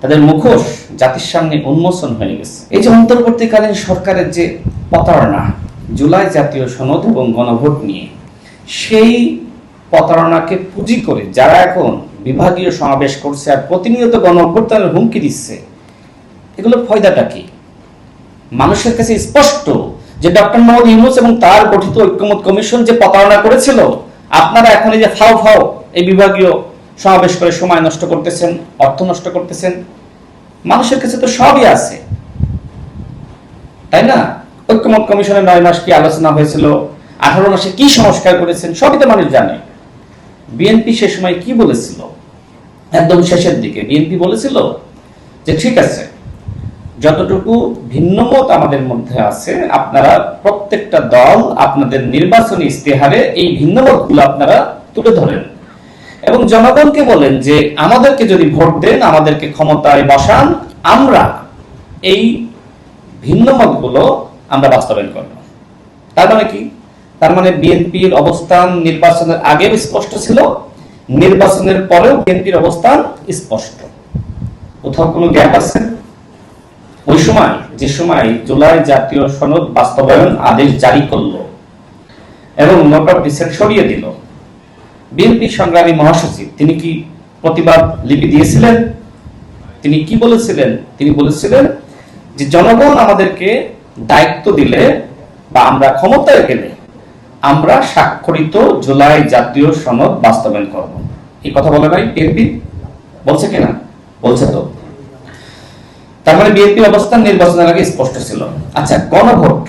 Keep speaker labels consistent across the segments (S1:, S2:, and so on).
S1: তাদের মুখোশ জাতির সামনে উন্মোচন হয়ে গেছে। এই যে অন্তর্বর্তীকালীন সরকারের যে প্রতারণা জুলাই জাতীয় সনদ এবং গণভোট নিয়ে, সেই প্রতারণাকে পুঁজি করে যারা এখন বিভাগীয় সমাবেশ করছে আর প্রতিনিয়ত গণঅভ্যুত্থানের হুমকি দিচ্ছে, এগুলোর ফায়দাটা কি? মানুষের কাছে স্পষ্ট যে ডক্টর মোহাম্মদ ইউনূস এবং তার গঠিত ঐক্যমত কমিশন যে প্রতারণা করেছিল, আপনারা এখন এই যে ফাও ফাও এই বিভাগীয় সমাবেশ করে সময় নষ্ট করতেছেন, অর্থ নষ্ট করতেছেন, মানুষের কাছে তো সবই আছে, তাই না? ঐক্যমত কমিশনের 9 মাস কি আলোচনা হয়েছিল, 18 মাসে কি সংস্কার করেছেন, সবই তো মানুষ জানে। বিএনপি সে সময় কি বলেছিল? একদম শেষের দিকে বিএনপি বলেছিল যে ঠিক আছে, যতটুকু ভিন্নমত আমাদের মধ্যে আছে আপনারা প্রত্যেকটা দল আপনাদের নির্বাচনী ইস্তেহারে এই ভিন্নমতগুলো আপনারা তুলে ধরেন এবং জনগণকে বলেন যে আমাদেরকে যদি ভোট দেন, আমাদেরকে ক্ষমতায় বসান, আমরা এই ভিন্নমতগুলো আমরা বাস্তবায়ন করব। তার মানে কি? তার মানে বিএনপির অবস্থান নির্বাচনের আগেও স্পষ্ট ছিল, নির্বাচনের পরেও বিএনপির অবস্থান স্পষ্ট। কোথাও কোনো গ্যাপ আছে? ওই সময় যে সময় জুলাই জাতীয় সনদ বাস্তবায়ন আদেশ জারি করলো এবং নোট অফ ডিসেন্ট সরিয়ে দিল, বিএনপি সংগ্রামী মহাসচিব তিনি কি প্রতিবাদ লিপি দিয়েছিলেন? তিনি কি বলেছিলেন? তিনি বলেছিলেন যে জনগণ আমাদেরকে দায়িত্ব দিলে বা আমরা ক্ষমতায় গেলে আমরা স্বাক্ষরিত জুলাই জাতীয় সনদ বাস্তবায়ন করব। এই কথা বলে নাই বিএনপি? বলছে কিনা? বলছে তো। তার মানে বিএনপির অবস্থান নির্বাচনের আগে স্পষ্ট ছিল। আচ্ছা, গণভোট,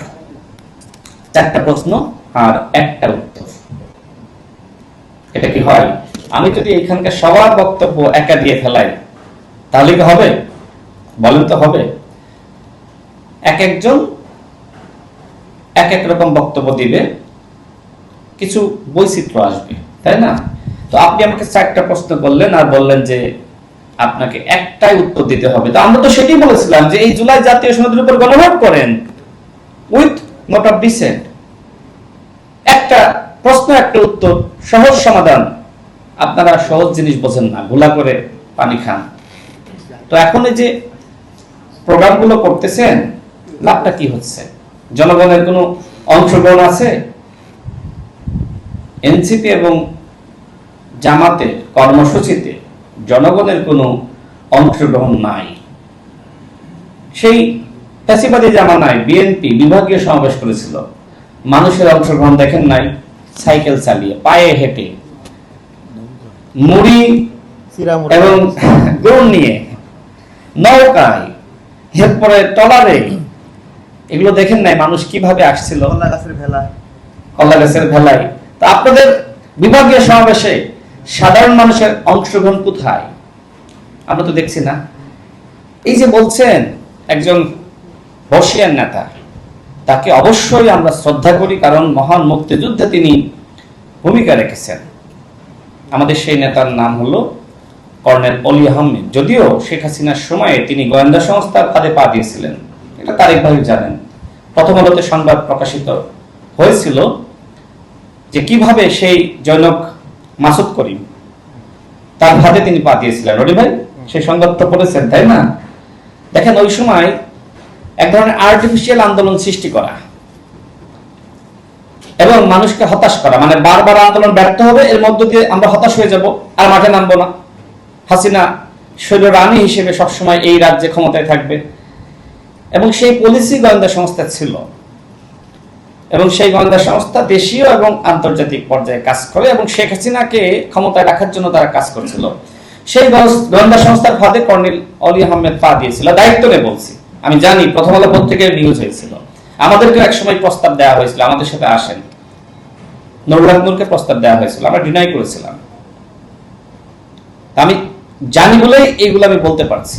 S1: 4টা প্রশ্ন আর 1টা উত্তর, এটা কি হয়? আমি যদি এখানকার সবার বক্তব্য একা দিয়ে ফেলাই তাহলে কি হবে? বলেন তো হবে? এক একজন এক এক রকম বক্তব্য দিবে, কিছু বৈচিত্র্য আসবে, তাই না? তো আপনি আমাকে 4টা প্রশ্ন করলেন আর বললেন যে আপনাকে একটাই উত্তর দিতে হবে। তো আমরা তো সেটাই বলেছিলাম যে এই জুলাই জাতীয় সনদের উপর গণভোট করেন উইথ নোট অফ ডিসেন্ট। একটা প্রশ্ন একটা উত্তর, সহজ সমাধান। আপনারা সহজ জিনিস বোঝেন না, ভুলা করে পানি খান। তো এখন এই যে প্রোগ্রামগুলো করতেছেন, লাভটা কি হচ্ছে? জনগণের কোনো অংশগ্রহণ আছে? এনসিপি এবং জামাতের কর্মসূচিতে জনগণের কোনো অংশগ্রহণ নাই। সেই ফ্যাসিবাদী জামানায় বিএনপি বিভাগীয় সমাবেশ করেছিল, মানুষের অংশগ্রহণ দেখেন নাই? সাইকেল চালিয়ে, পায়ে হেঁটে, মুড়ি এবং গরুর নিয়ে, নৌকায়, এরপরে ট্রলারে, এগুলো দেখেন নাই মানুষ কিভাবে আসছিল? কলা গাছের ভেলায়। তো আপনাদের বিভাগীয় সমাবেশে সাধারণ মানুষের অংশগ্রহণ কোথায়? আমরা তো দেখছি না। এই যে বলছেন একজন বর্ষিয়ান নেতা, তাকে অবশ্যই আমরা শ্রদ্ধা করি, কারণ মহান মুক্তিযুদ্ধে তিনি ভূমিকা রেখেছেন। আমাদের সেই নেতার নাম হলো কর্নেল অলি আহমেদ। যদিও শেখ হাসিনার সময়ে তিনি গোয়েন্দা সংস্থার ফাঁদে পা দিয়েছিলেন, এটা তারেক ভাই জানেন। প্রথম আলোতে সংবাদ প্রকাশিত হয়েছিল যে কিভাবে সেই জনক মাসুদ করিম তার ফাঁদে তিনি পা দিয়েছিলেন। রনি ভাই সেই সংবাদটা পড়েছেন, তাই না? দেখেন, ওই সময় এক ধরনের আর্টিফিশিয়াল আন্দোলন সৃষ্টি করা এবং মানুষকে হতাশ করা, মানে বারবার আন্দোলন ব্যর্থ হবে, এর মধ্য দিয়ে আমরা হতাশ হয়ে যাব, আর মাঠে নামবো না। হাসিনা শৈল রানী হিসেবে সবসময় এই রাজ্যে ক্ষমতায় থাকবে, এবং সেই পলিসি গোয়েন্দা সংস্থা ছিল, এবং সেই গোয়েন্দা সংস্থা দেশীয় এবং আন্তর্জাতিক পর্যায়ে কাজ করে, এবং শেখ হাসিনাকে ক্ষমতায় রাখার জন্য তারা কাজ করেছিল। সেই গোয়েন্দা সংস্থার ফাঁদে কর্নেল অলি আহমেদ পা দিয়েছিল। দায়িত্ব নিয়ে বলছি, আমি জানি প্রথম আলো পত্রিকায় নিউজ হয়েছিল, আমাদেরকে একসময় প্রস্তাব দেওয়া হয়েছিল আমাদের সাথে আসেন, নুরুল হক নূরকে প্রস্তাব দেওয়া হয়েছিল, আমরা ডিনাই করেছিলাম। আমি জানি বলেই এইগুলো আমি বলতে পারছি।